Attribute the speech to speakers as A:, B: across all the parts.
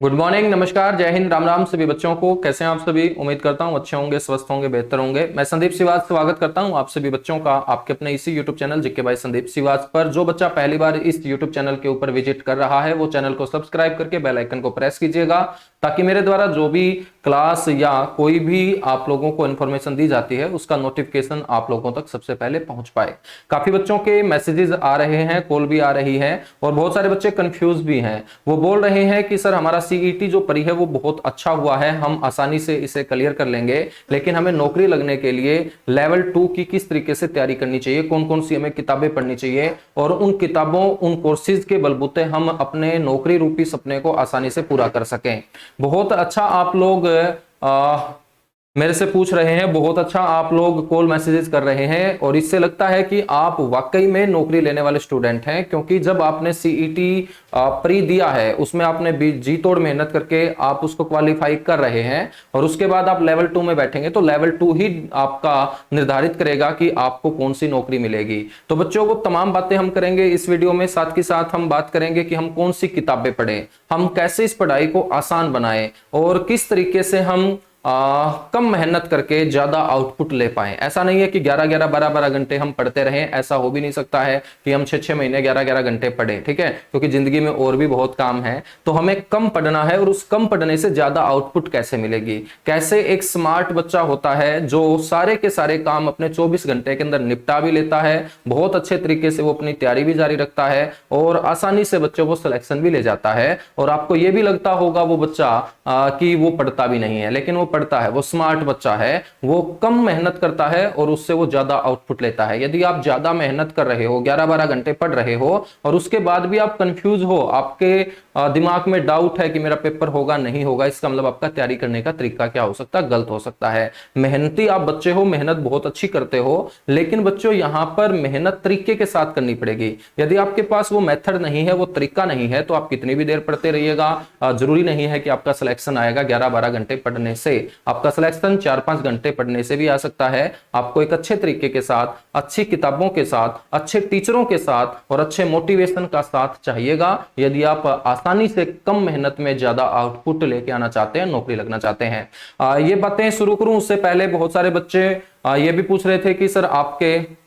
A: Good morning, नमस्कार, जय हिंद, राम राम सभी बच्चों को। कैसे हैं आप सभी? उम्मीद करता हूं अच्छे होंगे, स्वस्थ होंगे, बेहतर होंगे। मैं संदीप सिवाच स्वागत करता हूं आप सभी बच्चों का आपके अपने इसी YouTube channel GK by Sandeep Siwach पर। जो बच्चा पहली बार इस यूट्यूब चैनल के ऊपर विजिट कर रहा है वो चैनल को सब्सक्राइब करके बेल आइकन को प्रेस कीजिएगा, ताकि मेरे द्वारा जो भी क्लास या कोई भी आप लोगों को इन्फॉर्मेशन दी जाती है उसका नोटिफिकेशन आप लोगों तक सबसे पहले पहुंच पाए। काफी बच्चों के मैसेजेस आ रहे हैं, कॉल भी आ रही है और बहुत सारे बच्चे कंफ्यूज भी हैं। वो बोल रहे हैं कि सर हमारा सीईटी जो परी है वो बहुत अच्छा हुआ है, हम आसानी से इसे क्लियर कर लेंगे, लेकिन हमें नौकरी लगने के लिए लेवल 2 की किस तरीके से तैयारी करनी चाहिए, कौन कौन सी हमें किताबें पढ़नी चाहिए और उन किताबों उन कोर्सेज के बलबूते हम अपने नौकरी रूपी सपने को आसानी से पूरा कर सकें। बहुत अच्छा आप लोग मेरे से पूछ रहे हैं, बहुत अच्छा आप लोग कॉल मैसेजेस कर रहे हैं और इससे लगता है कि आप वाकई में नौकरी लेने वाले स्टूडेंट हैं, क्योंकि जब आपने सीईटी प्री दिया है उसमें आपने जी तोड़ मेहनत करके आप उसको क्वालिफाई कर रहे हैं और उसके बाद आप लेवल 2 में बैठेंगे तो लेवल 2 ही आपका निर्धारित करेगा कि आपको कौन सी नौकरी मिलेगी। तो बच्चों, वो तमाम बातें हम करेंगे इस वीडियो में। साथ के साथ हम बात करेंगे कि हम कौन सी किताबें पढ़ें, हम कैसे इस पढ़ाई को आसान बनाएं और किस तरीके से हम कम मेहनत करके ज्यादा आउटपुट ले पाए। ऐसा नहीं है कि 11-11 12-12 घंटे हम पढ़ते रहें, ऐसा हो भी नहीं सकता है कि हम 6-6 महीने 11-11 घंटे पढ़ें, ठीक है, क्योंकि जिंदगी में और भी बहुत काम है। तो हमें कम पढ़ना है और उस कम पढ़ने से ज्यादा आउटपुट कैसे मिलेगी, कैसे एक स्मार्ट बच्चा होता है जो सारे के सारे काम अपने 24 घंटे के अंदर निपटा भी लेता है, बहुत अच्छे तरीके से वो अपनी तैयारी भी जारी रखता है और आसानी से बच्चों को सिलेक्शन भी ले जाता है। और आपको ये भी लगता होगा वो बच्चा कि वो पढ़ता भी नहीं है, लेकिन वो पढ़ता है, वो स्मार्ट बच्चा है, वो कम मेहनत करता है और उससे वो ज्यादा आउटपुट लेता है। यदि आप ज्यादा मेहनत कर रहे हो, 11-12 घंटे पढ़ रहे हो और उसके बाद भी आप कंफ्यूज हो, आपके दिमाग में डाउट है कि मेरा पेपर होगा नहीं होगा, इसका मतलब आपका तैयारी करने का तरीका क्या हो सकता है, गलत हो सकता है। मेहनती आप बच्चे हो, मेहनत बहुत अच्छी करते हो, लेकिन बच्चों यहां पर मेहनत तरीके के साथ करनी पड़ेगी। यदि आपके पास वो मेथड नहीं है, वो तरीका नहीं है, तो आप कितनी भी देर पढ़ते रहिएगा, जरूरी नहीं है कि आपका सिलेक्शन आएगा 11-12 घंटे पढ़ने से। आपका सिलेक्शन 4-5 घंटे पढ़ने से भी आ सकता है। आपको एक अच्छे तरीके के साथ, अच्छी किताबों के साथ, अच्छे टीचरों के साथ और अच्छे मोटिवेशन का साथ चाहिएगा, यदि आप आसानी से कम मेहनत में ज्यादा आउटपुट लेके आना चाहते हैं, नौकरी लगना चाहते हैं। ये बातें शुरू करूं उससे पहले बहुत सारे बच्चे ये भी पूछ रहे थे कि सर आपके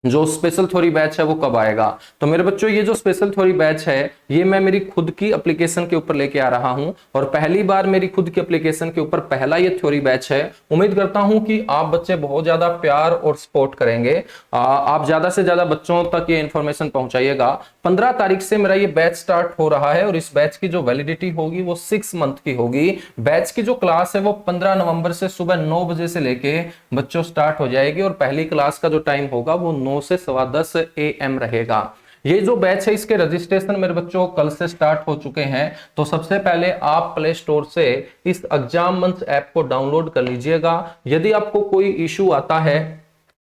A: जो स्पेशल थ्योरी बैच है वो कब आएगा। तो मेरे बच्चों, ये जो स्पेशल थ्योरी बैच है ये मैं मेरी खुद की एप्लीकेशन के ऊपर लेके आ रहा हूं और पहली बार मेरी खुद की एप्लीकेशन के ऊपर पहला ये थ्योरी बैच है। उम्मीद करता हूं कि आप बच्चे बहुत ज्यादा प्यार और सपोर्ट करेंगे। आप ज्यादा से ज्यादा बच्चों तक ये इंफॉर्मेशन पहुंचाइएगा। 15 तारीख से मेरा ये बैच स्टार्ट हो रहा है और इस बैच की जो वैलिडिटी होगी वो 6 मंथ की होगी। बैच की जो क्लास है वो 15 नवंबर से सुबह 9 बजे से लेके बच्चों स्टार्ट हो जाएगी और पहली क्लास का जो टाइम होगा वो 9 से 10:15 AM रहेगा। ये जो बैच है इसके रजिस्ट्रेशन मेरे बच्चों कल से स्टार्ट हो चुके हैं। तो सबसे पहले आप प्ले स्टोर से इस एग्जाम मंच ऐप को डाउनलोड कर लीजिएगा। यदि आपको कोई इशू आता है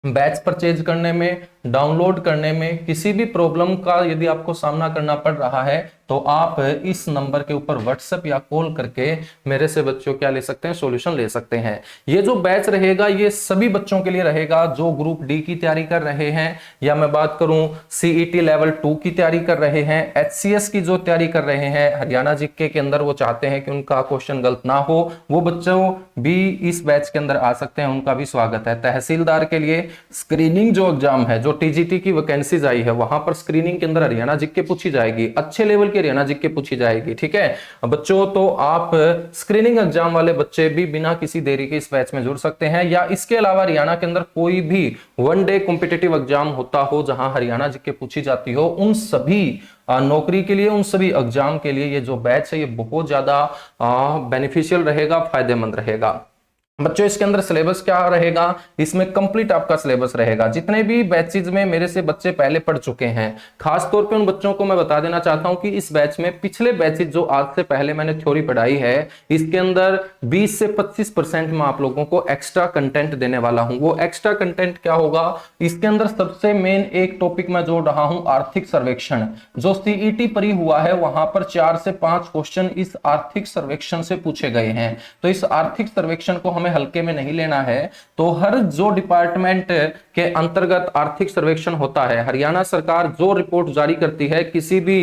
A: बैच परचेज करने में, डाउनलोड करने में, किसी भी प्रॉब्लम का यदि आपको सामना करना पड़ रहा है, तो आप इस नंबर के ऊपर व्हाट्सएप या कॉल करके मेरे से बच्चों क्या ले सकते हैं, सॉल्यूशन ले सकते हैं। ये जो बैच रहेगा ये सभी बच्चों के लिए रहेगा जो ग्रुप डी की तैयारी कर रहे हैं, या मैं बात करूं सीईटी लेवल 2 की तैयारी कर रहे हैं, एचसीएस की जो तैयारी कर रहे हैं, हरियाणा जीके के अंदर वो चाहते हैं कि उनका क्वेश्चन गलत ना हो, वो बच्चों भी इस बैच के अंदर आ सकते हैं, उनका भी स्वागत है। तहसीलदार के लिए स्क्रीनिंग जो एग्जाम है, जो टीजीटी की वैकेंसीज आई है, वहां पर स्क्रीनिंग के अंदर हरियाणा जीके पूछी जाएगी, अच्छे लेवल की हरियाणा जीके पूछी जाएगी, ठीक है बच्चों। तो आप स्क्रीनिंग एग्जाम वाले बच्चे भी बिना किसी देरी के इस बैच में जुड़ सकते हैं, या इसके अलावा हरियाणा के अंदर कोई भी 1 डे कॉम्पिटिटिव एग्जाम होता हो जहां हरियाणा जीके पूछी जाती हो, उन सभी नौकरी के लिए, उन सभी एग्जाम के लिए ये जो बैच है ये बहुत ज्यादा बेनिफिशियल रहेगा, फायदेमंद रहेगा। बच्चों इसके अंदर सिलेबस क्या रहेगा, इसमें कंप्लीट आपका सिलेबस रहेगा। जितने भी बैचेज में मेरे से बच्चे पहले पढ़ चुके हैं, खास तौर पे उन बच्चों को मैं बता देना चाहता हूं कि इस बैच में पिछले बैचेज जो आज से पहले मैंने थ्योरी पढ़ाई है, इसके अंदर 20 से 25% में आप लोगों को एक्स्ट्रा कंटेंट देने वाला हूं। वो एक्स्ट्रा कंटेंट क्या होगा, इसके अंदर सबसे मेन एक टॉपिक मैं जोड़ रहा हूं, आर्थिक सर्वेक्षण। जो सीईटी परी हुआ है वहां पर 4 से 5 क्वेश्चन इस आर्थिक सर्वेक्षण से पूछे गए हैं। तो इस आर्थिक सर्वेक्षण को हमें हल्के में नहीं लेना है। तो हर जो डिपार्टमेंट के अंतर्गत आर्थिक सर्वेक्षण होता है, हरियाणा सरकार जो रिपोर्ट जारी करती है किसी भी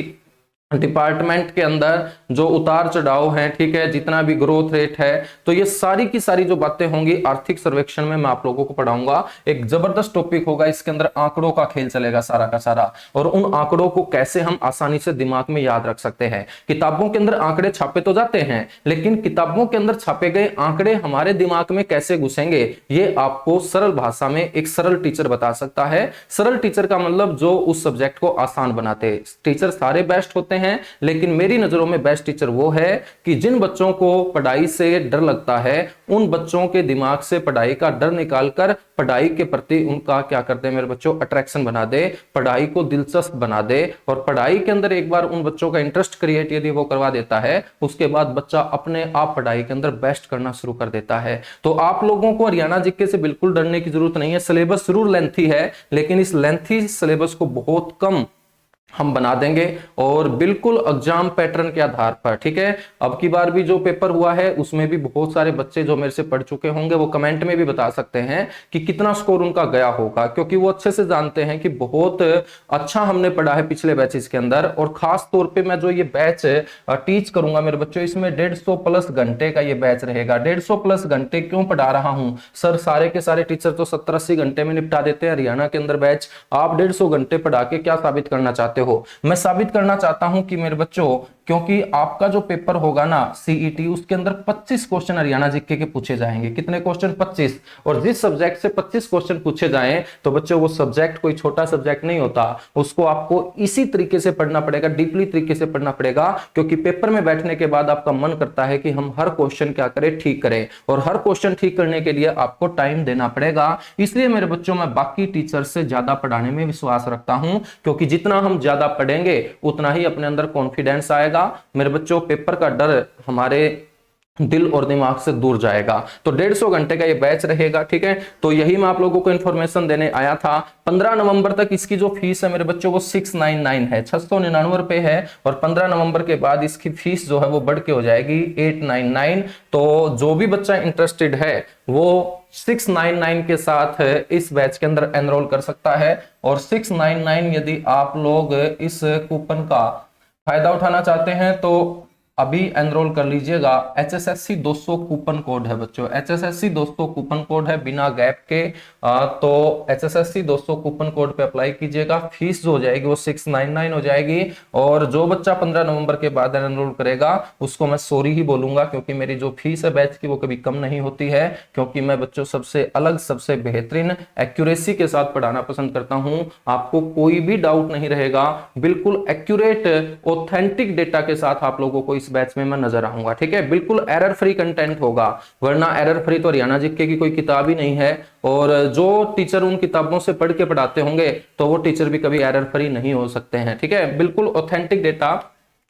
A: डिपार्टमेंट के अंदर जो उतार चढ़ाव है, ठीक है, जितना भी ग्रोथ रेट है, तो ये सारी की सारी जो बातें होंगी आर्थिक सर्वेक्षण में मैं आप लोगों को पढ़ाऊंगा। एक जबरदस्त टॉपिक होगा, इसके अंदर आंकड़ों का खेल चलेगा सारा का सारा, और उन आंकड़ों को कैसे हम आसानी से दिमाग में याद रख सकते हैं। किताबों के अंदर आंकड़े छापे तो जाते हैं, लेकिन किताबों के अंदर छापे गए आंकड़े हमारे दिमाग में कैसे घुसेंगे, ये आपको सरल भाषा में एक सरल टीचर बता सकता है। सरल टीचर का मतलब जो उस सब्जेक्ट को आसान बनाते। टीचर सारे बेस्ट होते हैं, लेकिन मेरी नजरों में बेस्ट टीचर वो है कि जिन बच्चों को पढ़ाई से डर लगता है, उन बच्चों के दिमाग से पढ़ाई का डर निकालकर पढ़ाई के प्रति उनका क्या करते हैं मेरे बच्चों, अट्रैक्शन बना दे, पढ़ाई को दिलचस्प बना दे। और पढ़ाई के अंदर एक बार उन बच्चों का इंटरेस्ट क्रिएट यदि वो करवा देता है, उसके बाद बच्चा अपने आप पढ़ाई के अंदर बेस्ट करना शुरू कर देता है। तो आप लोगों को हरियाणा जीके से बिल्कुल डरने की जरूरत नहीं है। सिलेबस जरूर लेंथी है, लेकिन इस लेंथी सिलेबस को बहुत कम हम बना देंगे, और बिल्कुल एग्जाम पैटर्न के आधार पर, ठीक है। अब की बार भी जो पेपर हुआ है उसमें भी बहुत सारे बच्चे जो मेरे से पढ़ चुके होंगे वो कमेंट में भी बता सकते हैं कि कितना स्कोर उनका गया होगा, क्योंकि वो अच्छे से जानते हैं कि बहुत अच्छा हमने पढ़ा है पिछले बैचेस के अंदर। और खास तौर पे मैं जो ये बैच टीच करूंगा मेरे बच्चों, इसमें 150 प्लस घंटे का ये बैच रहेगा। 150 प्लस घंटे क्यों पढ़ा रहा हूं सर? सारे के सारे टीचर तो 70-80 घंटे में निपटा देते हैं हरियाणा के अंदर बैच। आप 150 घंटे पढ़ा के क्या साबित करना चाहते हो? मैं साबित करना चाहता हूं कि मेरे बच्चों, क्योंकि आपका जो पेपर होगा ना सीईटी, उसके अंदर 25 क्वेश्चन हरियाणा जीके के पूछे जाएंगे। कितने क्वेश्चन? 25। और जिस सब्जेक्ट से 25 क्वेश्चन पूछे जाएं, तो बच्चों वो सब्जेक्ट कोई छोटा सब्जेक्ट नहीं होता, उसको आपको इसी तरीके से पढ़ना पड़ेगा, डीपली तरीके से पढ़ना पड़ेगा। क्योंकि पेपर में बैठने के बाद आपका मन करता है कि हम हर क्वेश्चन क्या करें, ठीक करें, और हर क्वेश्चन ठीक करने के लिए आपको टाइम देना पड़ेगा। इसलिए मेरे बच्चों, मैं बाकी टीचर से ज्यादा पढ़ाने में विश्वास रखता हूं, क्योंकि जितना हम ज्यादा पढ़ेंगे उतना ही अपने अंदर कॉन्फिडेंस आएगा मेरे बच्चों। पेपर का डर हमारे दिल और दिमाग से दूर जाएगा। तो 150 घंटे का ये बैच रहेगा, ठीक है। तो यही मैं आप लोगों को इंफॉर्मेशन देने आया था। 15 नवंबर तक इसकी जो फीस है मेरे बच्चों वो 699 है, 699 रुपए है। और 15 नवंबर के बाद इसकी फीस जो है वो बढ़ के हो जाएगी 899। तो जो भी बच्चा इंटरेस्टेड है वो 699 के साथ इस बैच के अंदर एनरोल कर सकता है। और 699 यदि आप लोग इस कूपन का फायदा उठाना चाहते हैं तो अभी एनरोल कर लीजिएगा। HSSC 200 कूपन कोड है बच्चों, HSSC 200 कूपन कोड है बिना गैप के। तो HSSC 200 कूपन कोड पे अप्लाई कीजिएगा। फीस जो हो जाएगी वो 699 हो जाएगी। और जो बच्चा 15 नवंबर के बाद एनरोल करेगा उसको मैं सॉरी ही बोलूंगा, क्योंकि मेरी जो फीस है बैच की वो कभी कम नहीं होती है, क्योंकि मैं बच्चों सबसे अलग, सबसे बेहतरीन एक्यूरेसी के साथ पढ़ाना पसंद करता हूं। आपको कोई भी डाउट नहीं रहेगा, बिल्कुल एक्यूरेट ऑथेंटिक डेटा के साथ आप लोगों को इस बैच में मैं नजर आऊंगा, ठीक है। बिल्कुल एरर फ्री कंटेंट होगा, वरना एरर फ्री तो हरियाणा जीके की कोई किताब ही नहीं है। और जो टीचर उन किताबों से पढ़ के पढ़ाते होंगे तो वो टीचर भी कभी एरर फ्री नहीं हो सकते हैं, ठीक है। बिल्कुल ऑथेंटिक डेटा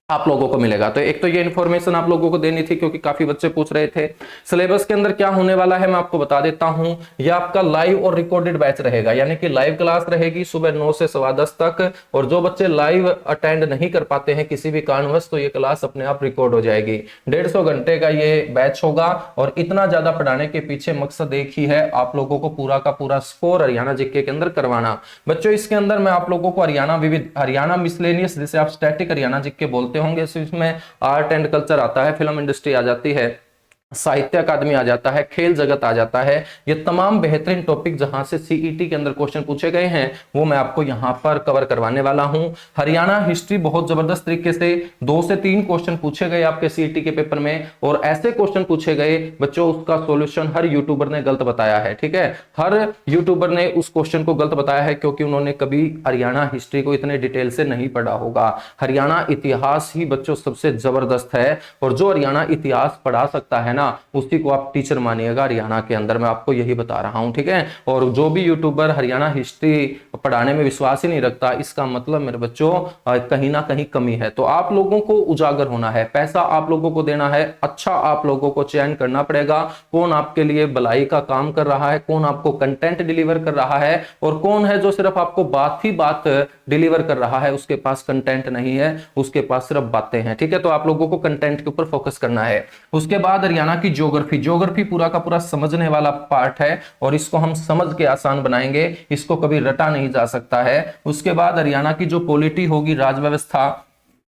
A: आप लोगों को मिलेगा। तो एक तो ये इन्फॉर्मेशन आप लोगों को देनी थी, क्योंकि काफी बच्चे पूछ रहे थे। सिलेबस के अंदर क्या होने वाला है मैं आपको बता देता हूं। ये आपका लाइव और रिकॉर्डेड बैच रहेगा, यानी कि लाइव क्लास रहेगी सुबह 9 से 10:15 तक। और जो बच्चे लाइव अटेंड नहीं कर पाते हैं किसी भी कारणवश, तो ये क्लास अपने आप रिकॉर्ड हो जाएगी। 150 घंटे का ये बैच होगा। और इतना ज्यादा पढ़ाने के पीछे मकसद एक ही है, आप लोगों को पूरा का पूरा स्कोर हरियाणा जीके के अंदर करवाना। बच्चों इसके अंदर मैं आप लोगों को हरियाणा मिसलेनियस, जिसे आप स्टैटिक हरियाणा जीके बोलते होंगे, इसमें आर्ट एंड कल्चर आता है, फिल्म इंडस्ट्री आ जाती है, साहित्य अकादमी आ जाता है, खेल जगत आ जाता है। ये तमाम बेहतरीन टॉपिक जहां से सीईटी के अंदर क्वेश्चन पूछे गए हैं वो मैं आपको यहां पर कवर करवाने वाला हूं। हरियाणा हिस्ट्री बहुत जबरदस्त तरीके से 2 से 3 क्वेश्चन पूछे गए आपके सीईटी के पेपर में, और ऐसे क्वेश्चन पूछे गए बच्चों उसका सॉल्यूशन हर यूट्यूबर ने गलत बताया है, ठीक है। हर यूट्यूबर ने उस क्वेश्चन को गलत बताया है, क्योंकि उन्होंने कभी हरियाणा हिस्ट्री को इतने डिटेल से नहीं पढ़ा होगा। हरियाणा इतिहास ही बच्चों सबसे जबरदस्त है, और जो हरियाणा इतिहास पढ़ा सकता है ना, उसी को आप टीचर मानिएगा हरियाणा के अंदर। मैं आपको यही बता रहा हूं, ठीक है। और जो भी यूट्यूबर हरियाणा हिस्ट्री पढ़ाने में विश्वास ही नहीं रखता, इसका मतलब मेरे बच्चों कहीं ना कहीं कमी है। तो आप लोगों को उजागर होना है, पैसा आप लोगों को देना है, अच्छा आप लोगों को चयन करना पड़ेगा कौन आपके लिए भलाई का काम कर रहा है, कौन आपको कंटेंट डिलीवर कर रहा है, और कौन है जो सिर्फ आपको बात ही बात डिलीवर कर रहा है, उसके पास कंटेंट नहीं है, उसके पास सिर्फ बातें हैं, ठीक है। तो आप लोगों को कंटेंट के ऊपर फोकस करना है। उसके बाद हरियाणा की ज्योग्राफी पूरा का पूरा समझने वाला पार्ट है, और इसको हम समझ के आसान बनाएंगे, इसको कभी रटा नहीं जा सकता है। उसके बाद हरियाणा की जो पॉलिटी होगी, राज व्यवस्था,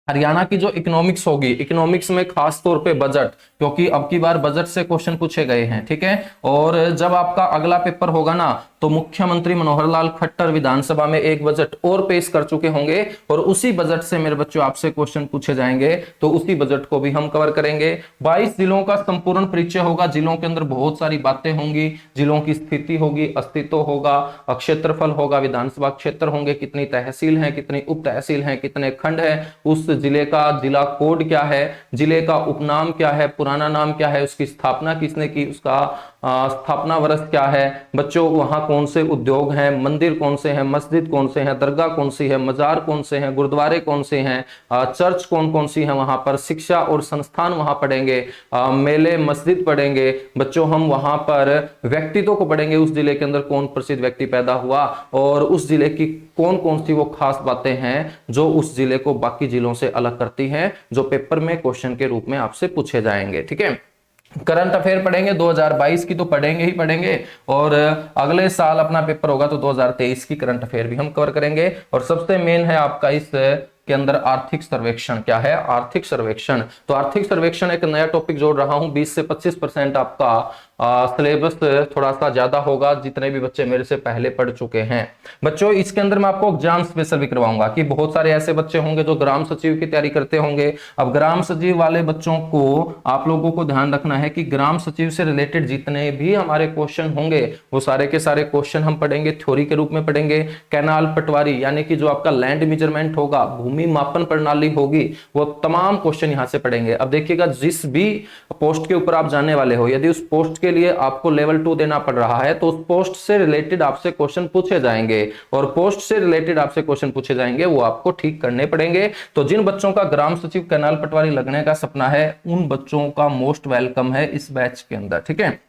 A: हरियाणा की जो इकोनॉमिक्स होगी, इकोनॉमिक्स में खास तौर पे बजट, क्योंकि अब की बार बजट से क्वेश्चन पूछे गए हैं, ठीक है। और जब आपका अगला पेपर होगा ना, तो मुख्यमंत्री मनोहर लाल खट्टर विधानसभा में एक बजट और पेश कर चुके होंगे, और उसी बजट से मेरे बच्चों आपसे क्वेश्चन पूछे जाएंगे, तो उसी बजट को भी हम कवर करेंगे। 22 जिलों का संपूर्ण परिचय होगा, जिलों के अंदर बहुत सारी बातें होंगी, जिलों की स्थिति होगी, अस्तित्व होगा, क्षेत्रफल होगा, विधानसभा क्षेत्र होंगे, कितनी तहसील है, कितनी उप तहसील है, कितने खंड है, उस जिले का जिला कोड क्या है, जिले का उपनाम क्या है, पुराना नाम क्या है, उसकी स्थापना किसने की, उसका स्थापना वर्ष क्या है, बच्चों वहां कौन से उद्योग हैं, मंदिर कौन से हैं, मस्जिद कौन से हैं, दरगाह कौन सी है, मजार कौन से हैं, गुरुद्वारे कौन से हैं, चर्च कौन कौन सी है, वहां पर शिक्षा और संस्थान वहां पढ़ेंगे, मेले मस्जिद पढ़ेंगे बच्चों, हम वहां पर व्यक्तित्व को पढ़ेंगे, उस जिले के अंदर कौन प्रसिद्ध व्यक्ति पैदा हुआ, और उस जिले की कौन कौन सी वो खास बातें हैं जो उस जिले को बाकी जिलों से अलग करती हैं, जो पेपर में क्वेश्चन के रूप में आपसे पूछे जाएंगे, ठीक है। करंट अफेयर पढ़ेंगे 2022 की तो पढ़ेंगे ही पढ़ेंगे, और अगले साल अपना पेपर होगा तो 2023 की करंट अफेयर भी हम कवर करेंगे। और सबसे मेन है आपका इस के अंदर आर्थिक सर्वेक्षण। क्या है आर्थिक सर्वेक्षण? तो आर्थिक सर्वेक्षण एक नया टॉपिक जोड़ रहा हूं, 20 से 25% आपका सिलेबस थोड़ा सा ज्यादा होगा, जितने भी बच्चे मेरे से पहले पढ़ चुके हैं। बच्चों इसके अंदर मैं आपको एग्जाम स्पेशल भी करवाऊंगा, कि बहुत सारे ऐसे बच्चे होंगे जो ग्राम सचिव की तैयारी करते होंगे। अब ग्राम सचिव वाले बच्चों को आप लोगों को ध्यान रखना है कि ग्राम सचिव से रिलेटेड जितने भी हमारे क्वेश्चन होंगे, वो सारे के सारे क्वेश्चन हम पढ़ेंगे, थ्योरी के रूप में पढ़ेंगे। कैनाल पटवारी यानी कि जो आपका लैंड मेजरमेंट होगा, भूमि मापन प्रणाली होगी, वो तमाम क्वेश्चन यहां से पढ़ेंगे। अब देखिएगा, जिस भी पोस्ट के ऊपर आप जाने वाले हो, यदि उस पोस्ट के लिए आपको लेवल 2 देना पड़ रहा है, तो उस पोस्ट से रिलेटेड आपसे क्वेश्चन पूछे जाएंगे, और पोस्ट से रिलेटेड आपसे क्वेश्चन पूछे जाएंगे, वो आपको ठीक करने पड़ेंगे। तो जिन बच्चों का ग्राम सचिव कैनाल पटवारी लगने का सपना है, उन बच्चों का मोस्ट वेलकम है इस बैच के अंदर, ठीक है।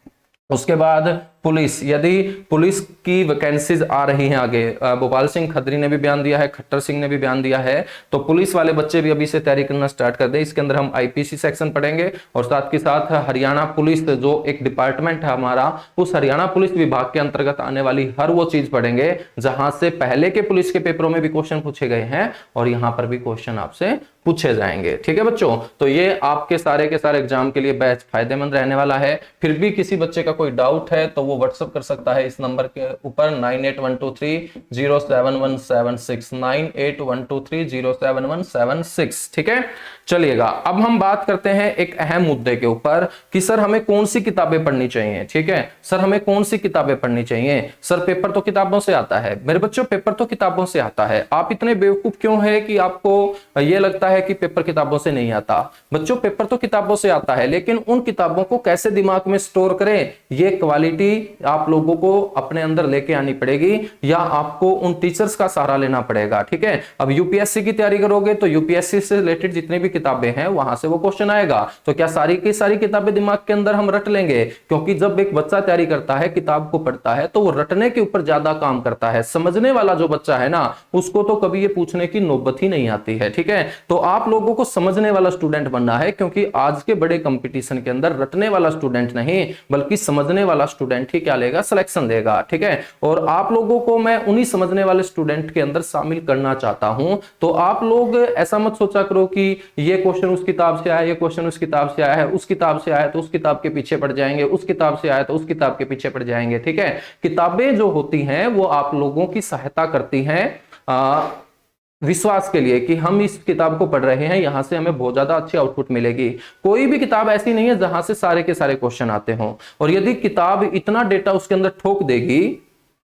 A: उसके बाद पुलिस, यदि पुलिस की वैकेंसीज आ रही हैं आगे, भोपाल सिंह खत्री ने भी बयान दिया है, खट्टर सिंह ने भी बयान दिया है, तो पुलिस वाले बच्चे भी अभी से तैयारी करना स्टार्ट कर दे। इसके अंदर हम आईपीसी सेक्शन पढ़ेंगे, और साथ के साथ हरियाणा पुलिस जो एक डिपार्टमेंट है हमारा, उस हरियाणा पुलिस विभाग के अंतर्गत आने वाली हर वो चीज पढ़ेंगे जहां से पहले के पुलिस के पेपरों में भी क्वेश्चन पूछे गए हैं, और यहां पर भी क्वेश्चन आपसे पूछे जाएंगे, ठीक है बच्चों। तो ये आपके सारे के सारे एग्जाम के लिए बैच फायदेमंद रहने वाला है। फिर भी किसी बच्चे का कोई डाउट है तो वो व्हाट्सएप कर सकता है इस नंबर के ऊपर 9812307176, 9812307176, ठीक है। चलिएगा, अब हम बात करते हैं एक अहम मुद्दे के ऊपर कि सर हमें कौन सी किताबें पढ़नी चाहिए, ठीक है। सर हमें कौन सी किताबें पढ़नी चाहिए? सर पेपर तो किताबों से आता है। मेरे बच्चों पेपर तो किताबों से आता है। आप इतने बेवकूफ क्यों है कि आपको यह लगता है कि पेपर किताबों से नहीं आता? बच्चों पेपर तो किताबों से आता है, लेकिन उन किताबों को कैसे दिमाग में स्टोर करें, ये क्वालिटी आप लोगों को अपने अंदर लेके आनी पड़ेगी, या आपको उन टीचर्स का सहारा लेना पड़ेगा, ठीक है। अब यूपीएससी की तैयारी करोगे तो यूपीएससी से रिलेटेड जितनी भी किताबें हैं वहां से वो क्वेश्चन आएगा। तो क्या सारी की सारी किताबें दिमाग के अंदर हम रट लेंगे? क्योंकि जब एक बच्चा तैयारी करता है, किताब को पढ़ता है, तो वो रटने के ऊपर ज्यादा काम करता है। समझने वाला जो बच्चा है ना, उसको तो कभी ये पूछने की नौबत ही नहीं आती है, ठीक है। तो आप लोगों को समझने वाला स्टूडेंट बनना है, क्योंकि आज के बड़े कंपटीशन के अंदर रटने वाला स्टूडेंट नहीं बल्कि समझने वाला स्टूडेंट ही क्या लेगा, सिलेक्शन देगा, ठीक है। और आप लोगों को मैं उन्हीं समझने वाले स्टूडेंट के अंदर शामिल करना चाहता हूं। तो आप लोग ऐसा मत सोचा करो कि ये क्वेश्चन उस किताब से आया, ये क्वेश्चन उस किताब से आया है, उस किताब से आया तो उस किताब के पीछे पड़ जाएंगे, उस किताब से आया तो उस किताब के पीछे पड़ जाएंगे, ठीक है। किताबें जो होती हैं वो आप लोगों की सहायता करती हैं विश्वास के लिए कि हम इस किताब को पढ़ रहे हैं, यहां से हमें बहुत ज्यादा अच्छी आउटपुट मिलेगी। कोई भी किताब ऐसी नहीं है जहां से सारे के सारे क्वेश्चन आते हों, और यदि किताब इतना डेटा उसके अंदर ठोक देगी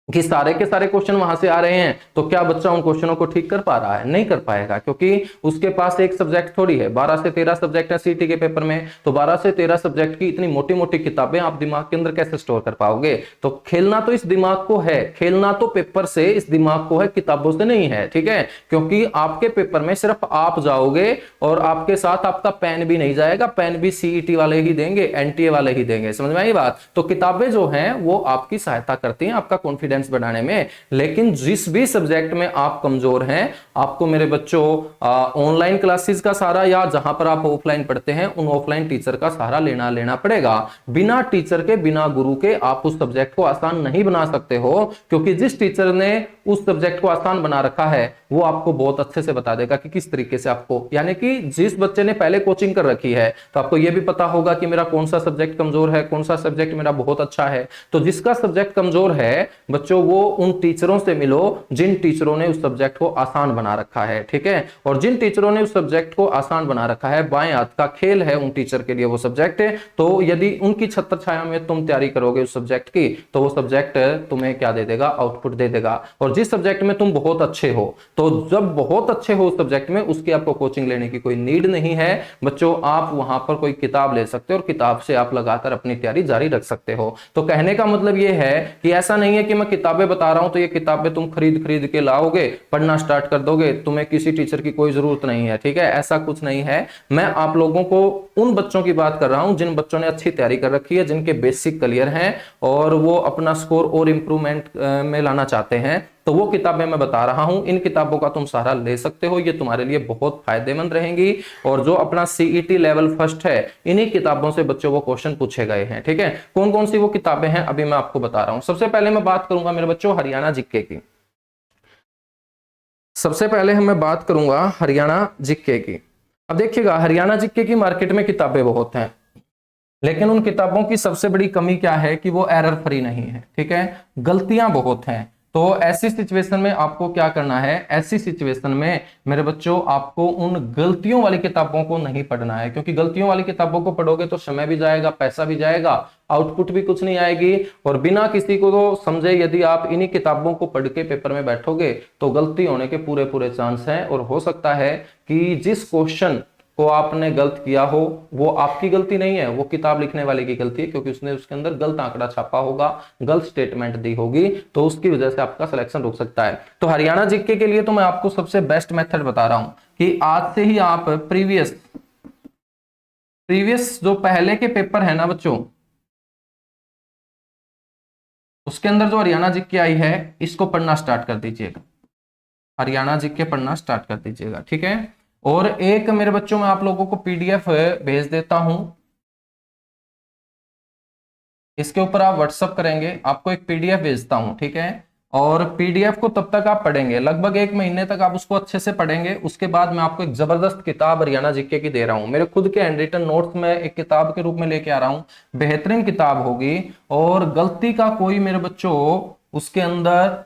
A: कि सारे के सारे क्वेश्चन वहां से आ रहे हैं, तो क्या बच्चा उन क्वेश्चनों को ठीक कर पा रहा है? नहीं कर पाएगा, क्योंकि उसके पास एक सब्जेक्ट थोड़ी है, 12 से 13 सब्जेक्ट है सीटी के पेपर में। तो 12 से 13 सब्जेक्ट की इतनी मोटी मोटी किताबें आप दिमाग के अंदर कैसे स्टोर कर पाओगे? तो खेलना तो इस दिमाग को है, खेलना तो पेपर से इस दिमाग को है, किताबों से नहीं है, ठीक है। क्योंकि आपके पेपर में सिर्फ आप जाओगे और आपके साथ आपका पेन भी नहीं जाएगा, पेन भी सीईटी वाले ही देंगे, एनटीए वाले ही देंगे, समझ में आई बात। तो किताबें जो हैं वो आपकी सहायता करती हैं, आपका कॉन्फिडेंस कॉन्फिडेंस बढ़ाने में। लेकिन जिस भी सब्जेक्ट में आप कमजोर हैं, आपको मेरे बच्चों ऑनलाइन क्लासेस का सहारा या जहां पर आप ऑफलाइन पढ़ते हैं उन ऑफलाइन टीचर का सहारा लेना पड़ेगा। बिना टीचर के, बिना गुरु के आप उस सब्जेक्ट को आसान नहीं बना सकते हो, क्योंकि जिस टीचर ने उस सब्जेक्ट को आसान बना रखा है वो आपको बहुत अच्छे से बता देगा कि किस तरीके से आपको, यानी कि जिस बच्चे ने पहले कोचिंग कर रखी है तो आपको यह भी पता होगा कि मेरा कौन सा सब्जेक्ट कमजोर है, कौन सा सब्जेक्ट मेरा बहुत अच्छा है। तो जिसका सब्जेक्ट कमजोर है बच्चों, वो उन टीचरों से मिलो जिन टीचरों ने उस सब्जेक्ट को आसान बना रखा है, ठीक है। और जिन टीचरों ने उस सब्जेक्ट को आसान बना रखा है, बाएं हाथ का खेल है उन टीचर के लिए वो सब्जेक्ट है। तो यदि उनकी छत्र छाया में तुम तैयारी करोगे उस सब्जेक्ट की, तो वो सब्जेक्ट तुम्हें क्या दे देगा, आउटपुट दे देगा। और जिस सब्जेक्ट में तुम बहुत अच्छे हो, तो जब बहुत अच्छे हो उस सब्जेक्ट में, उसकी आपको कोचिंग लेने की कोई नीड नहीं है बच्चों। आप वहां पर कोई किताब ले सकते हो और किताब से आप लगातार अपनी तैयारी जारी रख सकते हो। तो कहने का मतलब ये है कि ऐसा नहीं है कि मैं किताबें बता रहा हूं तो ये किताबें तुम खरीद के लाओगे, पढ़ना स्टार्ट कर दोगे, तुम्हें किसी टीचर की कोई जरूरत नहीं है, ठीक है। ऐसा कुछ नहीं है। मैं आप लोगों को उन बच्चों की बात कर रहा हूं जिन बच्चों ने अच्छी तैयारी कर रखी है, जिनके बेसिक क्लियर हैं और वो अपना स्कोर और इंप्रूवमेंट में लाना चाहते हैं, तो वो किताबें मैं बता रहा हूं। इन किताबों का तुम सहारा ले सकते हो, ये तुम्हारे लिए बहुत फायदेमंद रहेंगी। और जो अपना सीईटी लेवल फर्स्ट है, इन्हीं किताबों से बच्चों को क्वेश्चन पूछे गए हैं, ठीक है। कौन कौन सी वो किताबें हैं अभी मैं आपको बता रहा हूं। सबसे पहले मैं बात करूंगा मेरे बच्चों हरियाणा जीके की। सबसे पहले मैं बात करूंगा हरियाणा जीके की। अब देखिएगा, हरियाणा जीके की मार्केट में किताबें बहुत हैं, लेकिन उन किताबों की सबसे बड़ी कमी क्या है कि वो एरर फ्री नहीं है, ठीक है। गलतियां बहुत हैं। तो ऐसी सिचुएशन में आपको क्या करना है, ऐसी सिचुएशन में मेरे बच्चों आपको उन गलतियों वाली किताबों को नहीं पढ़ना है, क्योंकि गलतियों वाली किताबों को पढ़ोगे तो समय भी जाएगा, पैसा भी जाएगा, आउटपुट भी कुछ नहीं आएगी। और बिना किसी को तो समझे यदि आप इन्हीं किताबों को पढ़ के पेपर में बैठोगे तो गलती होने के पूरे पूरे चांस हैं। और हो सकता है कि जिस क्वेश्चन को आपने गलत किया हो वो आपकी गलती नहीं है, वो किताब लिखने वाले की गलती है, क्योंकि उसने उसके अंदर गलत आंकड़ा छापा होगा, गलत स्टेटमेंट दी होगी, तो उसकी वजह से आपका सिलेक्शन रुक सकता है। तो हरियाणा जीके के लिए तो मैं आपको सबसे बेस्ट मेथड बता रहा हूं कि आज से ही आप प्रीवियस जो पहले के पेपर है ना बच्चों, उसके अंदर जो हरियाणा जीके आई है इसको पढ़ना स्टार्ट कर दीजिएगा। हरियाणा जीके पढ़ना स्टार्ट कर दीजिएगा, ठीक है। और एक मेरे बच्चों में आप लोगों को पीडीएफ भेज देता हूं, इसके ऊपर आप व्हाट्सअप करेंगे, आपको एक पीडीएफ भेजता हूं, ठीक है। और पीडीएफ को तब तक आप पढ़ेंगे, लगभग 1 महीने तक आप उसको अच्छे से पढ़ेंगे। उसके बाद मैं आपको एक जबरदस्त किताब हरियाणा जीके की दे रहा हूं, मेरे खुद के हैंड रिटन नोट्स में एक किताब के रूप में लेके आ रहा हूं। बेहतरीन किताब होगी और गलती का कोई मेरे बच्चों उसके अंदर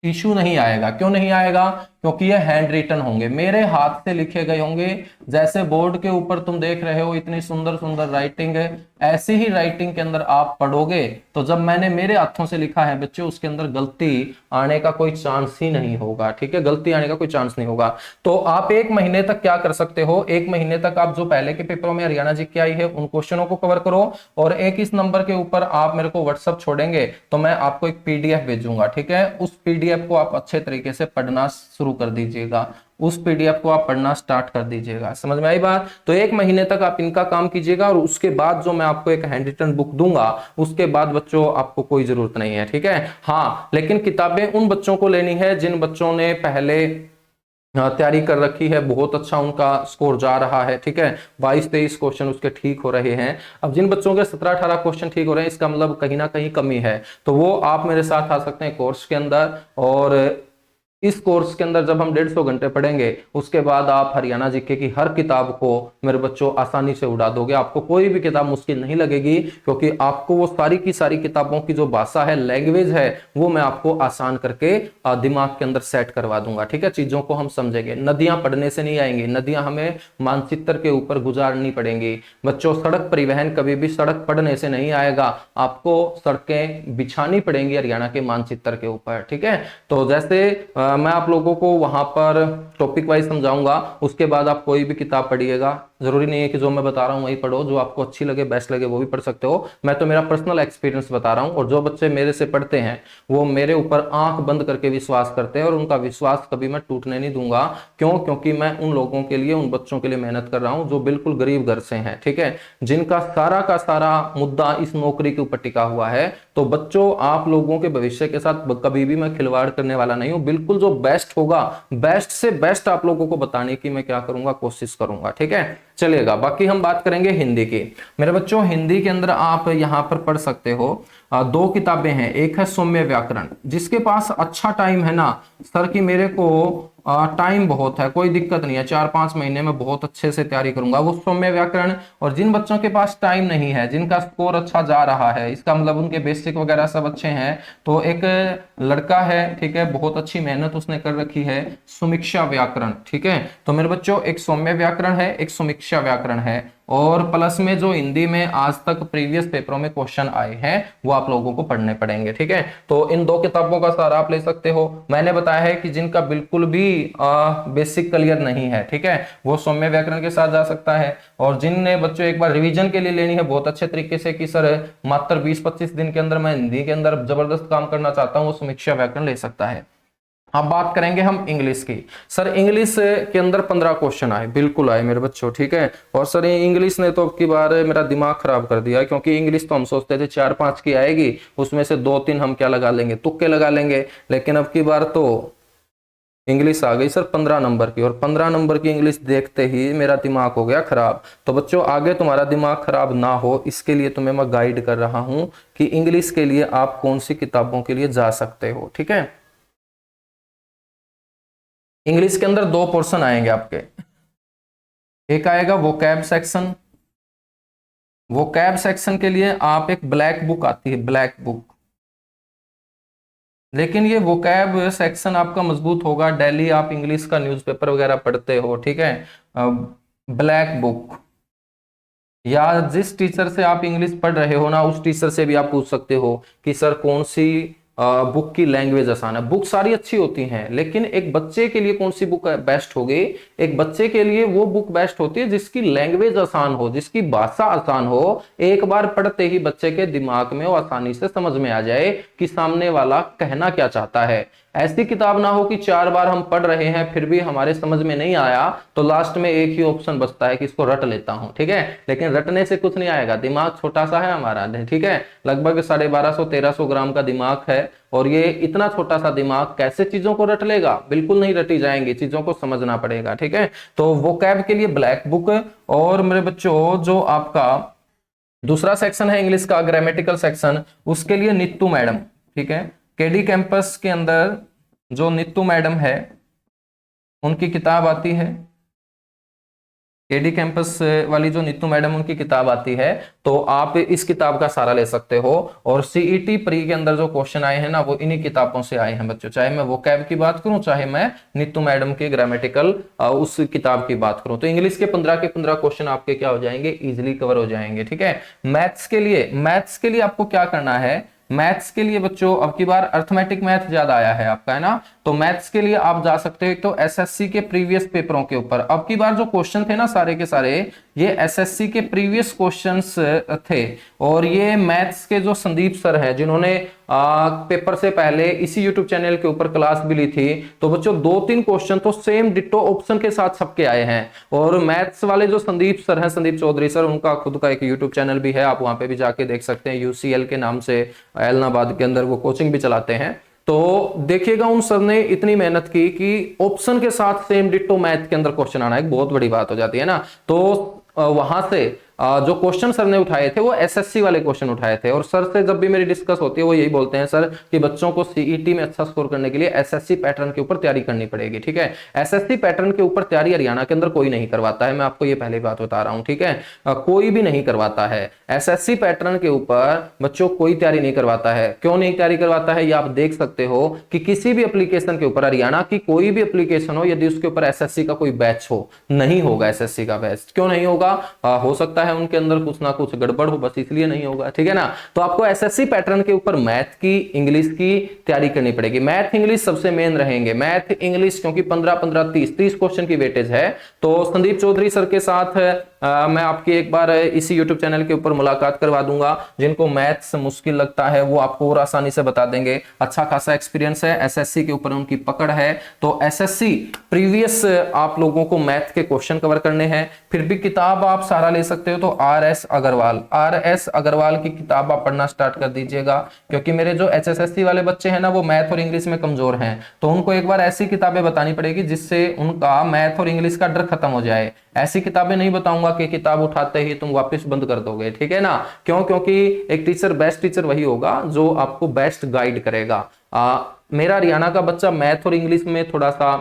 A: इशू नहीं आएगा। क्यों नहीं आएगा? क्योंकि ये हैंड रिटन होंगे, मेरे हाथ से लिखे गए होंगे। जैसे बोर्ड के ऊपर तुम देख रहे हो इतनी सुंदर सुंदर राइटिंग है, ऐसी ही राइटिंग के अंदर आप पढ़ोगे तो जब मैंने मेरे हाथों से लिखा है बच्चों, उसके अंदर गलती आने का कोई चांस ही नहीं होगा, ठीक है। गलती आने का कोई चांस नहीं होगा। तो आप 1 महीने तक क्या कर सकते हो, 1 महीने तक आप जो पहले के पेपरों में हरियाणा जीके आई है उन क्वेश्चनों को कवर करो। और एक इस नंबर के ऊपर आप मेरे को व्हाट्सअप छोड़ेंगे तो मैं आपको एक पीडीएफ भेजूंगा, ठीक है। उस पीडीएफ को आप अच्छे तरीके से पढ़ना शुरू कर दीजिएगा, उस पीडीएफ को आप पढ़ना स्टार्ट कर दीजिएगा। समझ में आई बात? तो 1 महीने तक आप इनका काम कीजिएगा और उसके बाद जो मैं आपको एक हैंड रिटन बुक दूंगा उसके बाद बच्चों आपको कोई जरूरत नहीं है, ठीक है। हाँ, लेकिन किताबें उन बच्चों को लेनी है जिन बच्चों ने पहले तैयारी कर रखी है, बहुत अच्छा उनका स्कोर जा रहा है, ठीक है। 22-23 क्वेश्चन उसके ठीक हो रहे हैं। अब जिन बच्चों के 17-18 क्वेश्चन ठीक हो रहे हैं, इसका मतलब कहीं ना कहीं कमी है, तो वो आप मेरे साथ आ सकते हैं कोर्स के अंदर। और इस कोर्स के अंदर जब हम 150 घंटे पढ़ेंगे उसके बाद आप हरियाणा जीके की हर किताब को मेरे बच्चों आसानी से उड़ा दोगे। आपको कोई भी किताब मुश्किल नहीं लगेगी, क्योंकि आपको वो सारी की सारी किताबों की जो भाषा है, लैंग्वेज है, वो मैं आपको आसान करके दिमाग के अंदर सेट करवा दूंगा, ठीक है। चीजों को हम समझेंगे। नदियां पढ़ने से नहीं आएंगी, नदियां हमें मानचित्र के ऊपर गुजारनी पड़ेंगी बच्चों। सड़क परिवहन कभी भी सड़क पढ़ने से नहीं आएगा, आपको सड़कें बिछानी पड़ेंगी हरियाणा के मानचित्र के ऊपर, ठीक है। तो जैसे मैं आप लोगों को वहां पर टॉपिक वाइज समझाऊंगा, उसके बाद आप कोई भी किताब पढ़िएगा। जरूरी नहीं है कि जो मैं बता रहा हूं वही पढ़ो, जो आपको अच्छी लगे, बेस्ट लगे वो भी पढ़ सकते हो। मैं तो मेरा पर्सनल एक्सपीरियंस बता रहा हूं। और जो बच्चे मेरे से पढ़ते हैं वो मेरे ऊपर आंख बंद करके विश्वास करते हैं और उनका विश्वास कभी मैं टूटने नहीं दूंगा। क्यों? क्योंकि मैं उन लोगों के लिए, उन बच्चों के लिए मेहनत कर रहा हूं जो बिल्कुल गरीब घर से हैं, ठीक है, जिनका सारा का सारा मुद्दा इस नौकरी के ऊपर टिका हुआ है। तो बच्चों आप लोगों के भविष्य के साथ कभी भी मैं खिलवाड़ करने वाला नहीं हूं, बिल्कुल जो बेस्ट होगा बेस्ट से बेस्ट आप लोगों को बताने की मैं क्या करूंगा, कोशिश करूंगा। ठीक है, चलिएगा। बाकी हम बात करेंगे हिंदी की। मेरे बच्चों हिंदी के अंदर आप यहां पर पढ़ सकते हो, दो किताबें हैं। एक है सौम्य व्याकरण, जिसके पास अच्छा टाइम है ना सर कि मेरे को टाइम बहुत है, कोई दिक्कत नहीं है, 4-5 महीने में बहुत अच्छे से तैयारी करूंगा, वो सौम्य व्याकरण। और जिन बच्चों के पास टाइम नहीं है, जिनका स्कोर अच्छा जा रहा है, इसका मतलब उनके बेसिक वगैरह सब अच्छे हैं, तो एक लड़का है, ठीक है, बहुत अच्छी मेहनत उसने कर रखी है, समीक्षा व्याकरण। ठीक है, तो मेरे बच्चों एक सौम्य व्याकरण है, एक समीक्षा व्याकरण है, और प्लस में जो हिंदी में आज तक प्रीवियस पेपरों में क्वेश्चन आए हैं वो आप लोगों को पढ़ने पड़ेंगे। ठीक है, तो इन दो किताबों का सहारा आप ले सकते हो। मैंने बताया है कि जिनका बिल्कुल भी बेसिक क्लियर नहीं है, ठीक है, वो सौम्य व्याकरण के साथ जा सकता है। और जिनने बच्चों एक बार रिवीजन के लिए लेनी है बहुत अच्छे तरीके से कि सर मात्र 20-25 दिन के अंदर मैं हिंदी के अंदर जबरदस्त काम करना चाहता हूं, वो समीक्षा व्याकरण ले सकता है। अब बात करेंगे हम इंग्लिश की। सर इंग्लिश के अंदर 15 क्वेश्चन आए, बिल्कुल आए मेरे बच्चों। ठीक है, और सर इंग्लिश ने तो अब की बार मेरा दिमाग खराब कर दिया, क्योंकि इंग्लिश तो हम सोचते थे 4-5 की आएगी, उसमें से 2-3 हम क्या लगा लेंगे, तुक्के लगा लेंगे, लेकिन अब की बार तो इंग्लिश आ गई सर 15 नंबर की, और 15 नंबर की इंग्लिश देखते ही मेरा दिमाग हो गया खराब। तो बच्चों आगे तुम्हारा दिमाग खराब ना हो, इसके लिए तुम्हें मैं गाइड कर रहा हूं कि इंग्लिश के लिए आप कौन सी किताबों के लिए जा सकते हो। ठीक है, इंग्लिश के अंदर 2 पोर्शन आएंगे आपके। एक आएगा वोकैब सेक्शन। वोकैब सेक्शन के लिए आप एक ब्लैक बुक आती है, ब्लैक बुक, लेकिन ये वोकैब सेक्शन आपका मजबूत होगा, डेली आप इंग्लिश का न्यूज़पेपर वगैरह पढ़ते हो। ठीक है, ब्लैक बुक, या जिस टीचर से आप इंग्लिश पढ़ रहे हो ना उस टीचर से भी आप पूछ सकते हो कि सर कौन सी बुक की लैंग्वेज आसान है। बुक सारी अच्छी होती हैं, लेकिन एक बच्चे के लिए कौन सी बुक बेस्ट होगी, एक बच्चे के लिए वो बुक बेस्ट होती है जिसकी लैंग्वेज आसान हो, जिसकी भाषा आसान हो, एक बार पढ़ते ही बच्चे के दिमाग में वो आसानी से समझ में आ जाए कि सामने वाला कहना क्या चाहता है। ऐसी किताब ना हो कि 4 बार हम पढ़ रहे हैं फिर भी हमारे समझ में नहीं आया, तो लास्ट में एक ही ऑप्शन बचता है कि इसको रट लेता हूं। ठीक है, लेकिन रटने से कुछ नहीं आएगा, दिमाग छोटा सा है हमारा। ठीक है, लगभग 1250-1300 ग्राम का दिमाग है, और ये इतना छोटा सा दिमाग कैसे चीजों को रट लेगा, बिल्कुल नहीं रटी जाएंगी, चीजों को समझना पड़ेगा। ठीक है, तो वोकैब के लिए ब्लैक बुक। और मेरे बच्चों जो आपका दूसरा सेक्शन है इंग्लिश का ग्रामेटिकल सेक्शन, उसके लिए नीतू मैडम, ठीक है, केडी कैंपस के अंदर जो नीतू मैडम है उनकी किताब आती है, केडी कैंपस वाली जो नीतू मैडम उनकी किताब आती है, तो आप इस किताब का सहारा ले सकते हो। और सीईटी प्री के अंदर जो क्वेश्चन आए हैं ना वो इन्हीं किताबों से आए हैं बच्चों, चाहे मैं वोकैब की बात करूं चाहे मैं नीतू मैडम के ग्रामेटिकल उस किताब की बात करूं। तो इंग्लिश के 15 के 15 क्वेश्चन आपके क्या हो जाएंगे, इजिली कवर हो जाएंगे। ठीक है, मैथ्स के लिए आपको क्या करना है, मैथ्स के लिए बच्चों अब की बार अर्थमेटिक मैथ ज्यादा आया है आपका, है ना, तो मैथ्स के लिए आप जा सकते हो तो एसएससी के प्रीवियस पेपरों के ऊपर। अब की बार जो क्वेश्चन थे ना सारे के सारे ये एसएससी के प्रीवियस क्वेश्चंस थे, और ये मैथ्स के जो संदीप सर हैं जिन्होंने पेपर से पहले इसी यूट्यूब चैनल के ऊपर क्लास भी ली थी, तो बच्चों 2-3 क्वेश्चन तो सेम डिट्टो ऑप्शन के साथ सबके आए हैं। और मैथ्स वाले जो संदीप सर हैं, संदीप चौधरी सर, उनका खुद का एक यूट्यूब चैनल भी है, आप वहां पे भी जाके देख सकते हैं, यूसीएल के नाम से, एलनाबाद के अंदर वो कोचिंग भी चलाते हैं। तो देखिएगा उन सर ने इतनी मेहनत की कि ऑप्शन के साथ सेम डिट्टो मैथ के अंदर क्वेश्चन आना एक बहुत बड़ी बात हो जाती है ना। तो वहां से जो क्वेश्चन सर ने उठाए थे वो एसएससी वाले क्वेश्चन उठाए थे, और सर से जब भी मेरी डिस्कस होती है वो यही बोलते हैं सर कि बच्चों को सीईटी में अच्छा स्कोर करने के लिए एसएससी पैटर्न के ऊपर तैयारी करनी पड़ेगी। ठीक है, एसएससी पैटर्न के ऊपर तैयारी हरियाणा के अंदर कोई नहीं करवाता है, मैं आपको ये पहले बात बता रहा हूं। ठीक है, कोई भी नहीं करवाता है एसएससी पैटर्न के ऊपर, बच्चों कोई तैयारी नहीं करवाता है। क्यों नहीं तैयारी करवाता है ये आप देख सकते हो कि किसी भी एप्लीकेशन के ऊपर, हरियाणा की कोई भी एप्लीकेशन हो, यदि उसके ऊपर एसएससी का कोई बैच हो, नहीं होगा एसएससी का बैच। क्यों नहीं होगा, हो सकता है उनके अंदर कुछ ना कुछ गड़बड़ हो, बस इसलिए नहीं होगा। ठीक है ना, तो आपको एसएससी पैटर्न के ऊपर मैथ की, इंग्लिश की तैयारी करनी पड़ेगी। मैथ इंग्लिश सबसे मेन रहेंगे, मैथ इंग्लिश, क्योंकि 15-15 30 क्वेश्चन की वेटेज है। तो संदीप चौधरी सर के साथ मैं आपकी एक बार इसी यूट्यूब चैनल के ऊपर मुलाकात करवा दूंगा। जिनको मैथ्स मुश्किल लगता है वो आपको और आसानी से बता देंगे। अच्छा खासा एक्सपीरियंस है, एसएससी के ऊपर उनकी पकड़ है। तो एसएससी प्रीवियस आप लोगों को मैथ के क्वेश्चन कवर करने हैं। फिर भी किताब आप सारा ले सकते हो तो आर एस अग्रवाल की किताब आप पढ़ना स्टार्ट कर दीजिएगा, क्योंकि मेरे जो एचएसएससी वाले बच्चे हैं ना वो मैथ और इंग्लिश में कमजोर हैं, तो उनको एक बार ऐसी किताबें बतानी पड़ेगी जिससे उनका मैथ और इंग्लिश का डर खत्म हो जाए। ऐसी किताबें नहीं बताऊंगा कि किताब उठाते ही तुम वापस बंद कर दोगे, ठीक है ना। क्यों? क्योंकि एक टीचर, बेस्ट टीचर वही होगा जो आपको बेस्ट गाइड करेगा। मेरा हरियाणा का बच्चा मैथ और इंग्लिश में थोड़ा सा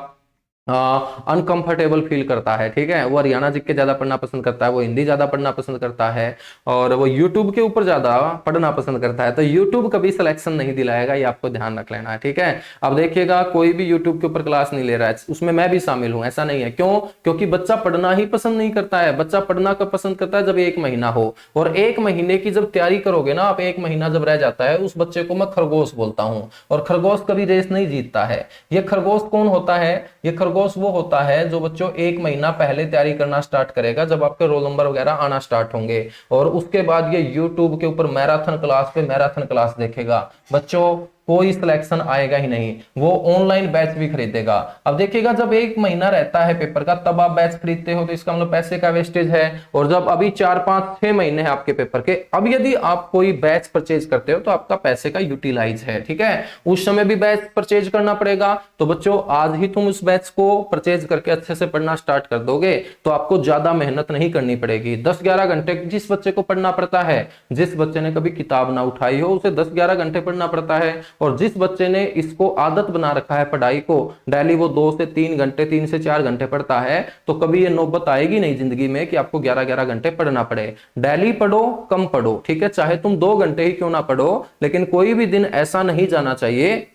A: अनकंफर्टेबल फील करता है, ठीक है। वो हरियाणा जीके ज्यादा पढ़ना पसंद करता है, वो हिंदी ज्यादा पढ़ना पसंद करता है, और वो यूट्यूब के ऊपर ज्यादा पढ़ना पसंद करता है। तो यूट्यूब कभी सिलेक्शन नहीं दिलाएगा, ये आपको ध्यान रख लेना है, ठीक है। अब देखिएगा कोई भी यूट्यूब के ऊपर क्लास नहीं ले रहा है, उसमें मैं भी शामिल हूं, ऐसा नहीं है। क्यों? क्योंकि बच्चा पढ़ना ही पसंद नहीं करता है। बच्चा पढ़ना कब पसंद करता है? जब 1 महीना हो, और 1 महीने की जब तैयारी करोगे ना आप, 1 महीना जब रह जाता है, उस बच्चे को मैं खरगोश बोलता हूं। और खरगोश कभी रेस नहीं जीतता है। ये खरगोश कौन होता है? ये खरगोश वो होता है जो बच्चों 1 महीना पहले तैयारी करना स्टार्ट करेगा, जब आपके रोल नंबर वगैरह आना स्टार्ट होंगे, और उसके बाद ये यूट्यूब के ऊपर मैराथन क्लास पे मैराथन क्लास देखेगा। बच्चों कोई सिलेक्शन आएगा ही नहीं, वो ऑनलाइन बैच भी खरीदेगा। अब देखिएगा जब 1 महीना रहता है पेपर का, तब आप बैच खरीदते हो तो इसका मतलब पैसे का वेस्टेज है। और जब अभी 4, 5, 6 महीने हैं आपके पेपर के, अब यदि आप कोई बैच परचेज करते हो तो आपका पैसे का यूटिलाइज है, ठीक है। उस समय भी बैच परचेज करना पड़ेगा। तो बच्चों आज ही तुम उस बैच को परचेज करके अच्छे से पढ़ना स्टार्ट कर दोगे तो आपको ज्यादा मेहनत नहीं करनी पड़ेगी। 10-11 घंटे जिस बच्चे को पढ़ना पड़ता है, जिस बच्चे ने कभी किताब ना उठाई हो, उसे 10-11 घंटे पढ़ना पड़ता है। और जिस बच्चे ने इसको आदत बना रखा है पढ़ाई को, डेली वो 2 से 3 घंटे, 3 से 4 घंटे पढ़ता है, तो कभी ये नौबत आएगी नहीं जिंदगी में कि आपको 11-11 घंटे पढ़ना पड़े। डेली पढ़ो, कम पढ़ो, ठीक है। चाहे तुम 2 घंटे ही क्यों ना पढ़ो, लेकिन कोई भी दिन ऐसा नहीं जाना चाहिए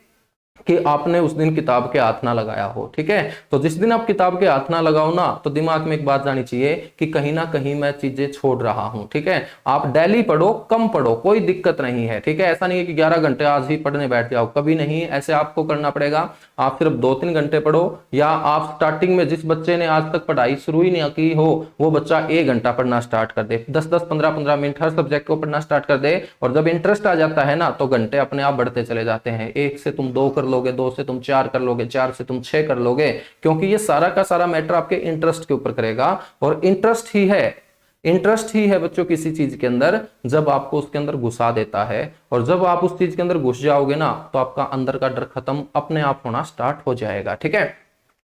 A: कि आपने उस दिन किताब के हाथ ना लगाया हो, ठीक है। तो जिस दिन आप किताब के हाथ ना लगाओ ना, तो दिमाग में एक बात जानी चाहिए कि कहीं ना कहीं मैं चीजें छोड़ रहा हूं, ठीक है। आप डेली पढ़ो, कम पढ़ो, कोई दिक्कत नहीं है, ठीक है। ऐसा नहीं है कि 11 घंटे आज ही पढ़ने बैठ जाओ, कभी नहीं। ऐसे आपको करना पड़ेगा। आप सिर्फ 2-3 घंटे पढ़ो, या आप स्टार्टिंग में जिस बच्चे ने आज तक पढ़ाई शुरू ही नहीं की हो, वो बच्चा 1 घंटा पढ़ना स्टार्ट कर दे, 10-10, 15-15 मिनट हर सब्जेक्ट को पढ़ना स्टार्ट कर दे। और जब इंटरेस्ट आ जाता है ना, तो घंटे अपने आप बढ़ते चले जाते हैं। 1 से तुम 2 कर लोगे, 2 से तुम 4 कर लोगे, 4 से तुम 6 कर लोगे, क्योंकि ये सारा का सारा मैटर आपके इंटरेस्ट के ऊपर करेगा। और इंटरेस्ट ही है बच्चों किसी चीज के अंदर, जब आपको उसके अंदर घुसा देता है। और जब आप उस चीज के अंदर घुस जाओगे ना, तो आपका अंदर का डर खत्म अपने आप होना स्टार्ट हो जाएगा, ठीक है।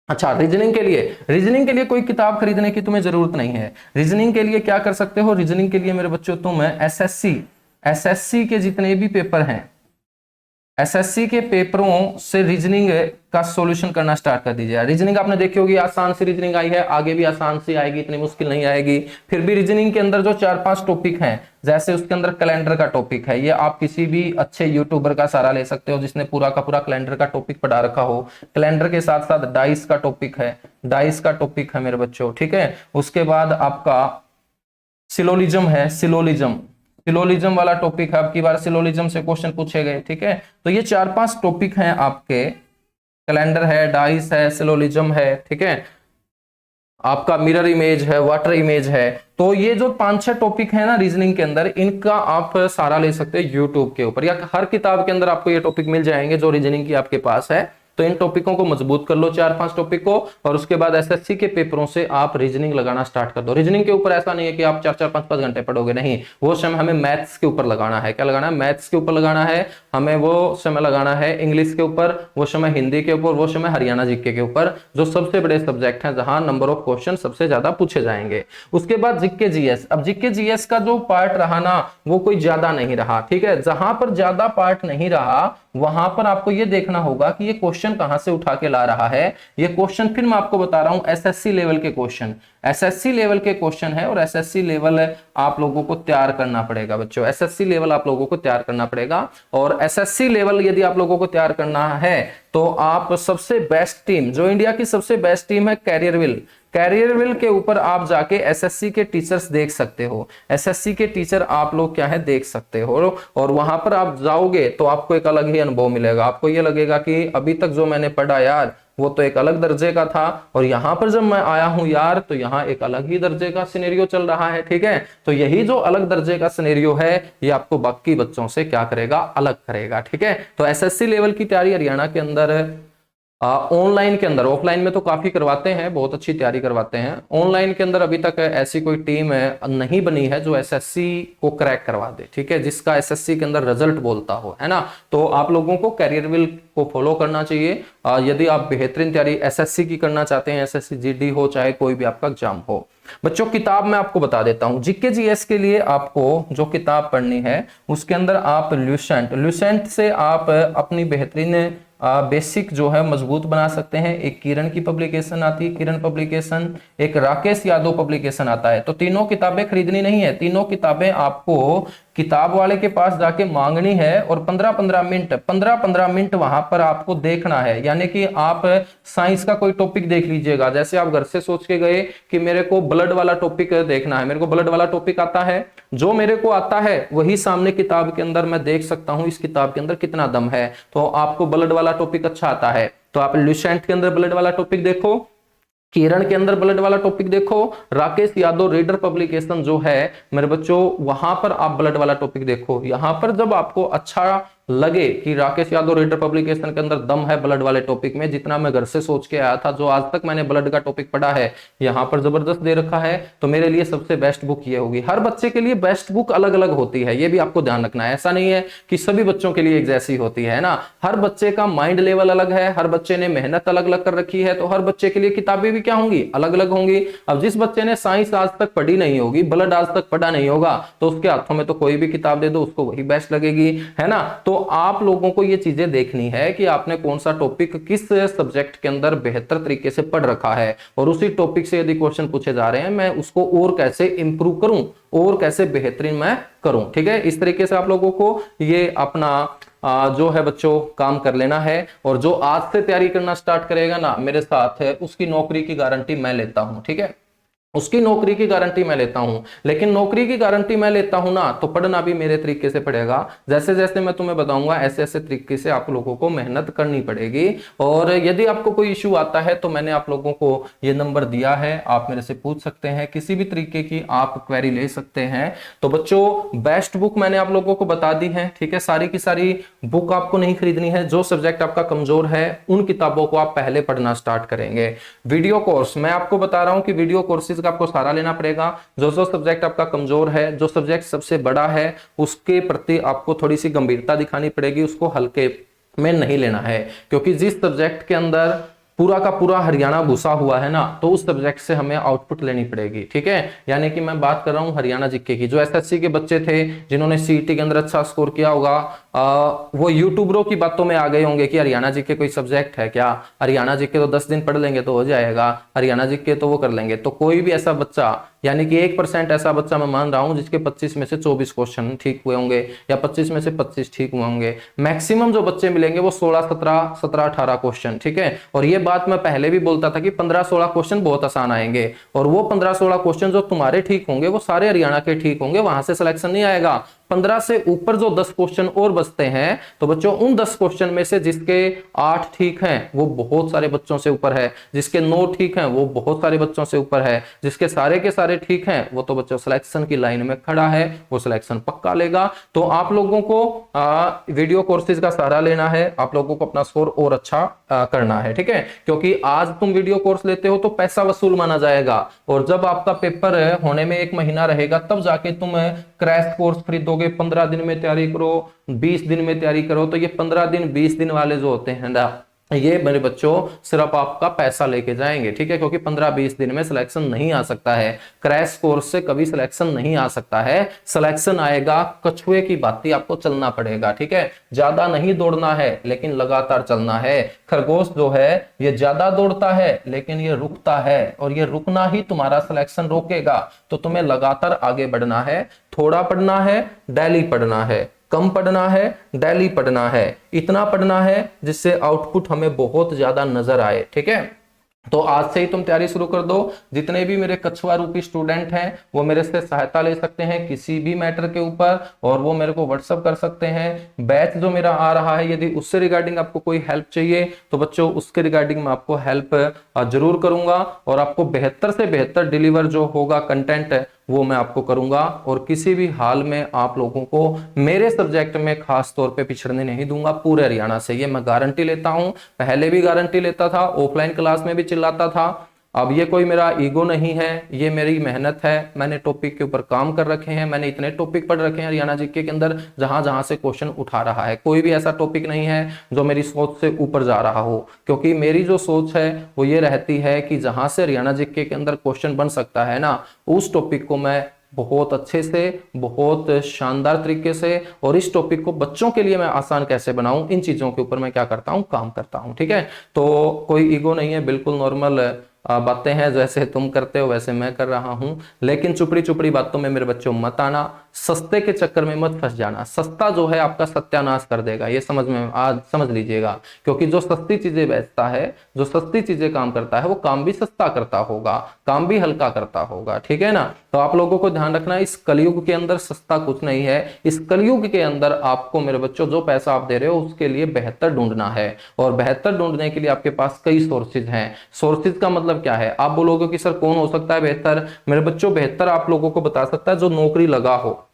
A: अच्छा, रीजनिंग के लिए कोई किताब खरीदने की तुम्हें जरूरत नहीं है। रीजनिंग के लिए क्या कर सकते हो? रीजनिंग के लिए मेरे बच्चों तुम एसएससी के जितने भी पेपर हैं, एसएससी के पेपरों से रीजनिंग का सॉल्यूशन करना स्टार्ट कर दीजिए। रीजनिंग आपने देखी होगी, आसान सी रीजनिंग आई है, आगे भी आसान सी आएगी, इतनी मुश्किल नहीं आएगी। फिर भी रीजनिंग के अंदर जो 4-5 टॉपिक हैं, जैसे उसके अंदर कैलेंडर का टॉपिक है, ये आप किसी भी अच्छे यूट्यूबर का सहारा ले सकते हो जिसने पूरा का पूरा कैलेंडर का टॉपिक पढ़ा रखा हो। कैलेंडर के साथ साथ डाइस का टॉपिक है मेरे बच्चों, ठीक है। उसके बाद आपका सिलोलिज्म वाला टॉपिक है। अब की बार सिलोलिज्म से क्वेश्चन पूछे गए, ठीक है। तो ये 4-5 टॉपिक हैं आपके, कैलेंडर है, डाइस है, सिलोलिज्म है, ठीक है। आपका मिरर इमेज है, वाटर इमेज है। तो ये जो 5-6 टॉपिक है ना रीजनिंग के अंदर, इनका आप सहारा ले सकते हैं यूट्यूब के ऊपर, या हर किताब के अंदर आपको ये टॉपिक मिल जाएंगे जो रीजनिंग की आपके पास है। तो इन टॉपिकों को मजबूत कर लो, 4-5 टॉपिक को, और उसके बाद एसएससी के पेपरों से आप रीजनिंग लगाना स्टार्ट कर दो। रीजनिंग के ऊपर ऐसा नहीं है कि आप 4-4, 5-5 घंटे पढ़ोगे, नहीं। वो समय हमें मैथ्स के ऊपर लगाना है। क्या लगाना है? मैथ्स के ऊपर लगाना है हमें। वो समय लगाना है इंग्लिश के ऊपर, वो समय हिंदी के ऊपर, वो समय हरियाणा जीके के ऊपर, जो सबसे बड़े सब्जेक्ट हैं जहां नंबर ऑफ क्वेश्चन सबसे ज्यादा पूछे जाएंगे। उसके बाद जीके जीएस। अब जीके जीएस का जो पार्ट रहा ना, वो कोई ज्यादा नहीं रहा, ठीक है। जहां पर ज्यादा पार्ट नहीं रहा, वहां पर आपको ये देखना होगा कि ये क्वेश्चन कहां से उठा के ला रहा है। ये क्वेश्चन फिर मैं आपको बता रहा हूं, एसएससी लेवल के क्वेश्चन है, और एसएससी लेवल आप लोगों को तैयार करना पड़ेगा बच्चों। एसएससी लेवल आप लोगों को तैयार करना पड़ेगा। और एसएससी लेवल यदि आप लोगों को तैयार करना है, तो आप सबसे बेस्ट टीम, जो इंडिया की सबसे बेस्ट टीम है, कैरियरविल के ऊपर आप जाके एसएससी के टीचर्स देख सकते हो। एसएससी के टीचर आप लोग क्या है देख सकते हो, और वहां पर आप जाओगे तो आपको एक अलग ही अनुभव मिलेगा। आपको ये लगेगा कि अभी तक जो मैंने पढ़ा यार, वो तो एक अलग दर्जे का था, और यहाँ पर जब मैं आया हूं यार तो यहाँ एक अलग ही दर्जे का सिनेरियो चल रहा है। ठीक है, तो यही जो अलग दर्जे का सिनेरियो है ये आपको बाकी बच्चों से क्या करेगा, अलग करेगा। ठीक है, तो एसएससी लेवल की तैयारी हरियाणा के अंदर ऑनलाइन के अंदर, ऑफलाइन में तो काफी करवाते हैं, बहुत अच्छी तैयारी करवाते हैं। ऑनलाइन के अंदर अभी तक ऐसी कोई टीम नहीं बनी है जो एसएससी को क्रैक करवा दे। ठीक है, जिसका एसएससी के अंदर रिजल्ट बोलता हो, है ना। तो आप लोगों को कैरियर विल को फॉलो करना चाहिए। यदि आप बेहतरीन तैयारी एसएससी की करना चाहते हैं, एसएससी जीडी हो चाहे कोई भी आपका एग्जाम हो। बच्चों किताब मैं आपको बता देता हूं, जीके जीएस के लिए आपको जो किताब पढ़नी है उसके अंदर आप ल्यूसेंट से आप अपनी बेहतरीन बेसिक जो है मजबूत बना सकते हैं। एक किरण की पब्लिकेशन आती है, किरण पब्लिकेशन, एक राकेश यादव पब्लिकेशन आता है। तो तीनों किताबें खरीदनी नहीं है, तीनों किताबें आपको किताब वाले के पास जाके मांगनी है और 15-15 मिनट वहां पर आपको देखना है। यानी कि आप साइंस का कोई टॉपिक देख लीजिएगा, जैसे आप घर से सोच के गए कि मेरे को ब्लड वाला टॉपिक देखना है, मेरे को ब्लड वाला टॉपिक आता है, जो मेरे को आता है वही सामने किताब के अंदर मैं देख सकता हूं इस किताब के अंदर कितना दम है। तो आपको ब्लड वाला टॉपिक अच्छा आता है तो आप ल्यूसेंट के अंदर ब्लड वाला टॉपिक देखो, किरण के अंदर ब्लड वाला टॉपिक देखो, राकेश यादव रीडर पब्लिकेशन जो है मेरे बच्चों वहां पर आप ब्लड वाला टॉपिक देखो। यहां पर जब आपको अच्छा लगे कि राकेश यादव रीडर पब्लिकेशन के अंदर दम है ब्लड वाले टॉपिक में, जितना मैं घर से सोच के आया था, जो आज तक मैंने ब्लड का टॉपिक पढ़ा है यहां पर जबरदस्त दे रखा है, तो मेरे लिए सबसे बेस्ट बुक ये होगी। हर बच्चे के लिए बेस्ट बुक अलग अलग होती है, ये भी आपको ध्यान रखना है। ऐसा नहीं है कि सभी बच्चों के लिए एक जैसी होती है ना, हर बच्चे का माइंड लेवल अलग है, हर बच्चे ने मेहनत अलग अलग कर रखी है, तो हर बच्चे के लिए किताबें भी क्या होंगी, अलग अलग होंगी। अब जिस बच्चे ने साइंस आज तक पढ़ी नहीं होगी, ब्लड आज तक पढ़ा नहीं होगा, तो उसके हाथों में तो कोई भी किताब दे दो उसको वही बेस्ट लगेगी, है ना। तो आप लोगों को ये चीजें देखनी है कि आपने कौन सा टॉपिक किस सब्जेक्ट के अंदर बेहतर तरीके से पढ़ रखा है, और उसी टॉपिक से यदि क्वेश्चन पूछे जा रहे हैं मैं उसको और कैसे इंप्रूव करूं और कैसे बेहतरीन मैं करूं। ठीक है, इस तरीके से आप लोगों को ये अपना जो है बच्चों काम कर लेना है। और जो आज से तैयारी करना स्टार्ट करेगा ना मेरे साथ है, उसकी नौकरी की गारंटी मैं लेता हूं। ठीक है, उसकी नौकरी की गारंटी मैं लेता हूं, लेकिन नौकरी की गारंटी मैं लेता हूं ना तो पढ़ना भी मेरे तरीके से पड़ेगा। जैसे जैसे मैं तुम्हें बताऊंगा ऐसे ऐसे तरीके से आप लोगों को मेहनत करनी पड़ेगी। और यदि आपको कोई इश्यू आता है तो मैंने आप लोगों को ये नंबर दिया है, आप मेरे से पूछ सकते हैं, किसी भी तरीके की आप क्वेरी ले सकते हैं। तो बच्चों बेस्ट बुक मैंने आप लोगों को बता दी है। ठीक है, सारी की सारी बुक आपको नहीं खरीदनी है, जो सब्जेक्ट आपका कमजोर है उन किताबों को आप पहले पढ़ना स्टार्ट करेंगे। वीडियो कोर्स मैं आपको बता रहा हूं कि वीडियो कोर्सेज का आपको सारा लेना पड़ेगा। जो जो सब्जेक्ट आपका कमजोर है, जो सब्जेक्ट सबसे बड़ा है, उसके प्रति आपको थोड़ी सी गंभीरता दिखानी पड़ेगी, उसको हल्के में नहीं लेना है। क्योंकि जिस सब्जेक्ट के अंदर पूरा का पूरा हरियाणा घुसा हुआ है ना, तो उस सब्जेक्ट से हमें आउटपुट लेनी पड़ेगी। ठीक है, यानी कि मैं बात कर रहा हूं हरियाणा जीके की। जो एसएससी के बच्चे थे जिन्होंने सीईटी के अंदर अच्छा स्कोर किया होगा, वो यूट्यूबरों की बातों में आ गए होंगे कि हरियाणा जीके कोई सब्जेक्ट है क्या, हरियाणा जीके तो 10 दिन पढ़ लेंगे तो हो जाएगा, हरियाणा जीके तो वो कर लेंगे। तो कोई भी ऐसा बच्चा, यानी कि 1% ऐसा बच्चा मैं मान रहा हूं जिसके 25 में से 24 क्वेश्चन ठीक हुए होंगे या 25 में से 25 ठीक हुए होंगे। मैक्सिमम जो बच्चे मिलेंगे वो 16, 17, 18 क्वेश्चन। ठीक है, और ये बात मैं पहले भी बोलता था कि 15-16 क्वेश्चन बहुत आसान आएंगे, और वो 15-16 क्वेश्चन जो तुम्हारे ठीक होंगे वो सारे हरियाणा के ठीक होंगे, वहां से सिलेक्शन नहीं आएगा। 15 से ऊपर जो 10 क्वेश्चन और बचते हैं, तो बच्चों उन 10 क्वेश्चन में से जिसके 8 ठीक हैं वो बहुत सारे बच्चों से ऊपर है, जिसके 9 ठीक हैं वो बहुत सारे बच्चों से ऊपर है, जिसके सारे के सारे ठीक हैं वो तो बच्चों सिलेक्शन की लाइन में खड़ा है, वो सिलेक्शन पक्का लेगा। तो आप लोगों को वीडियो कोर्सेज का सहारा लेना है, आप लोगों को अपना स्कोर और अच्छा करना है। ठीक है, क्योंकि आज तुम वीडियो कोर्स लेते हो तो पैसा वसूल माना जाएगा, और जब आपका पेपर होने में 1 महीना रहेगा तब जाके तुम क्रैश कोर्स खरीदोगे। 15 दिन में तैयारी करो, 20 दिन में तैयारी करो, तो ये 15 दिन 20 दिन वाले जो होते हैं ना, ये मेरे बच्चों सिर्फ आपका पैसा लेके जाएंगे। ठीक है, क्योंकि 15-20 दिन में सिलेक्शन नहीं आ सकता है, क्रैश कोर्स से कभी सिलेक्शन नहीं आ सकता है। सिलेक्शन आएगा कछुए की भांति आपको चलना पड़ेगा। ठीक है, ज्यादा नहीं दौड़ना है लेकिन लगातार चलना है। खरगोश जो है ये ज्यादा दौड़ता है लेकिन ये रुकता है, और ये रुकना ही तुम्हारा सिलेक्शन रोकेगा। तो तुम्हें लगातार आगे बढ़ना है, थोड़ा पढ़ना है, डेली पढ़ना है, कम पढ़ना है, डेली पढ़ना है, इतना पढ़ना है जिससे आउटपुट हमें बहुत ज्यादा नजर आए। ठीक है, तो आज से ही तुम तैयारी शुरू कर दो। जितने भी मेरे कछुआ रूपी स्टूडेंट हैं वो मेरे से सहायता ले सकते हैं किसी भी मैटर के ऊपर, और वो मेरे को व्हाट्सअप कर सकते हैं। बैच जो मेरा आ रहा है, यदि उससे रिगार्डिंग आपको कोई हेल्प चाहिए तो बच्चों उसके रिगार्डिंग मैं आपको हेल्प जरूर करूंगा, और आपको बेहतर से बेहतर डिलीवर जो होगा कंटेंट वो मैं आपको करूंगा। और किसी भी हाल में आप लोगों को मेरे सब्जेक्ट में खास तौर पे पिछड़ने नहीं दूंगा पूरे हरियाणा से, ये मैं गारंटी लेता हूं। पहले भी गारंटी लेता था, ऑफलाइन क्लास में भी चिल्लाता था। अब ये कोई मेरा ईगो नहीं है, ये मेरी मेहनत है। मैंने टॉपिक के ऊपर काम कर रखे हैं, मैंने इतने टॉपिक पढ़ रखे हैं हरियाणा जीके के अंदर जहां जहां से क्वेश्चन उठा रहा है। कोई भी ऐसा टॉपिक नहीं है जो मेरी सोच से ऊपर जा रहा हो, क्योंकि मेरी जो सोच है वो ये रहती है कि जहां से हरियाणा जीके के अंदर क्वेश्चन बन सकता है ना, उस टॉपिक को मैं बहुत अच्छे से, बहुत शानदार तरीके से, और इस टॉपिक को बच्चों के लिए मैं आसान कैसे बनाऊं, इन चीजों के ऊपर मैं क्या करता हूं, काम करता हूं। ठीक है, तो कोई ईगो नहीं है, बिल्कुल नॉर्मल बातें हैं, जैसे तुम करते हो वैसे मैं कर रहा हूं। लेकिन चुपड़ी चुपड़ी बातों में मेरे बच्चों मत आना, सस्ते के चक्कर में मत फंस जाना। सस्ता जो है आपका सत्यानाश कर देगा, ये समझ में आज समझ लीजिएगा। क्योंकि जो सस्ती चीजें बेचता है, जो सस्ती चीजें काम करता है, वो काम भी सस्ता करता होगा, काम भी हल्का करता होगा। ठीक है ना, तो आप लोगों को ध्यान रखना, इस कलयुग के अंदर सस्ता कुछ नहीं है। इस कलयुग के अंदर आपको मेरे बच्चों जो पैसा आप दे रहे हो उसके लिए बेहतर ढूंढना है, और बेहतर ढूंढने के लिए आपके पास कई सोर्सेज हैं। सोर्सेज का मतलब क्या है? आप बोलोगे कि सर कौन हो सकता है बेहतर? मेरे बच्चों बेहतर आप लोगों को बता सकता है जो नौकरी लगा हो।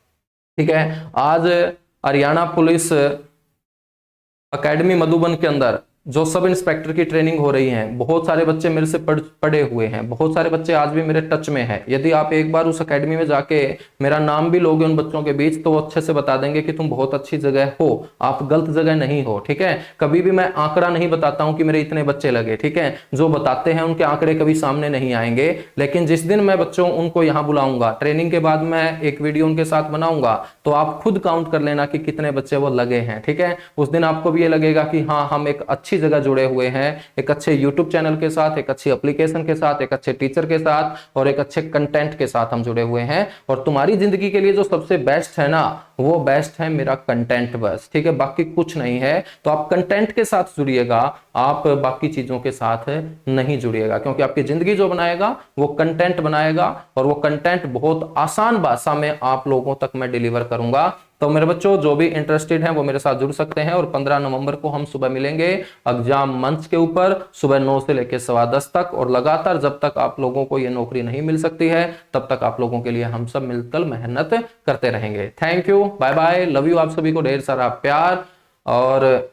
A: ठीक है, आज हरियाणा पुलिस एकेडमी मधुबन के अंदर जो सब इंस्पेक्टर की ट्रेनिंग हो रही है, बहुत सारे बच्चे मेरे से पढ़े हुए हैं, बहुत सारे बच्चे आज भी मेरे टच में हैं। यदि आप एक बार उस एकेडमी में जाके मेरा नाम भी लोगे उन बच्चों के बीच, तो वो अच्छे से बता देंगे कि तुम बहुत अच्छी जगह हो, आप गलत जगह नहीं हो। ठीक है, कभी भी मैं आंकड़ा नहीं बताता हूं कि मेरे इतने बच्चे लगे। ठीक है, जो बताते हैं उनके आंकड़े कभी सामने नहीं आएंगे, लेकिन जिस दिन मैं बच्चों उनको यहाँ बुलाऊंगा, ट्रेनिंग के बाद मैं एक वीडियो उनके साथ बनाऊंगा, तो आप खुद काउंट कर लेना कि कितने बच्चे वो लगे हैं। ठीक है, उस दिन आपको भी ये लगेगा कि हाँ, हम एक अच्छी जगह जुड़े हुए हैं, एक अच्छे यूट्यूब चैनल के साथ, एक अच्छी एप्लीकेशन के साथ, एक अच्छे टीचर के साथ, और एक अच्छे कंटेंट के साथ हम जुड़े हुए हैं। और तुम्हारी जिंदगी के लिए जो सबसे बेस्ट है ना, वो बेस्ट है मेरा कंटेंट बस। ठीक है, बाकी कुछ नहीं है। तो आप कंटेंट के साथ जुड़िएगा, आप बाकी चीजों के साथ नहीं जुड़िएगा, क्योंकि आपकी जिंदगी जो बनाएगा वो कंटेंट बनाएगा, और वो कंटेंट बहुत आसान भाषा में आप लोगों तक मैं डिलीवर करूंगा। तो मेरे बच्चों जो भी इंटरेस्टेड हैं वो मेरे साथ जुड़ सकते हैं, और 15 नवंबर को हम सुबह मिलेंगे एग्जाम मंच के ऊपर, सुबह 9 से लेकर 10:15 तक, और लगातार जब तक आप लोगों को ये नौकरी नहीं मिल सकती है तब तक आप लोगों के लिए हम सब मिलकर मेहनत करते रहेंगे। Thank you, bye bye, love you. आप सभी को ढेर सारा प्यार। और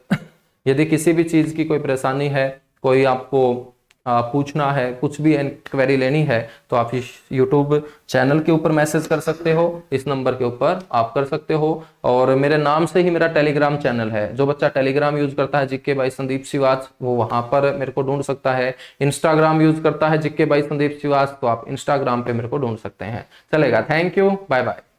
A: यदि किसी भी चीज की कोई परेशानी है, कोई आपको पूछना है, कुछ भी इंक्वायरी लेनी है, तो आप इस YouTube चैनल के ऊपर मैसेज कर सकते हो, इस नंबर के ऊपर आप कर सकते हो। और मेरे नाम से ही मेरा टेलीग्राम चैनल है, जो बच्चा टेलीग्राम यूज करता है जीके बाई संदीप सिवाच, वो वहां पर मेरे को ढूंढ सकता है। इंस्टाग्राम यूज करता है जीके बाई संदीप सिवाच, तो आप इंस्टाग्राम पे मेरे को ढूंढ सकते हैं। चलेगा, थैंक यू, बाय बाय।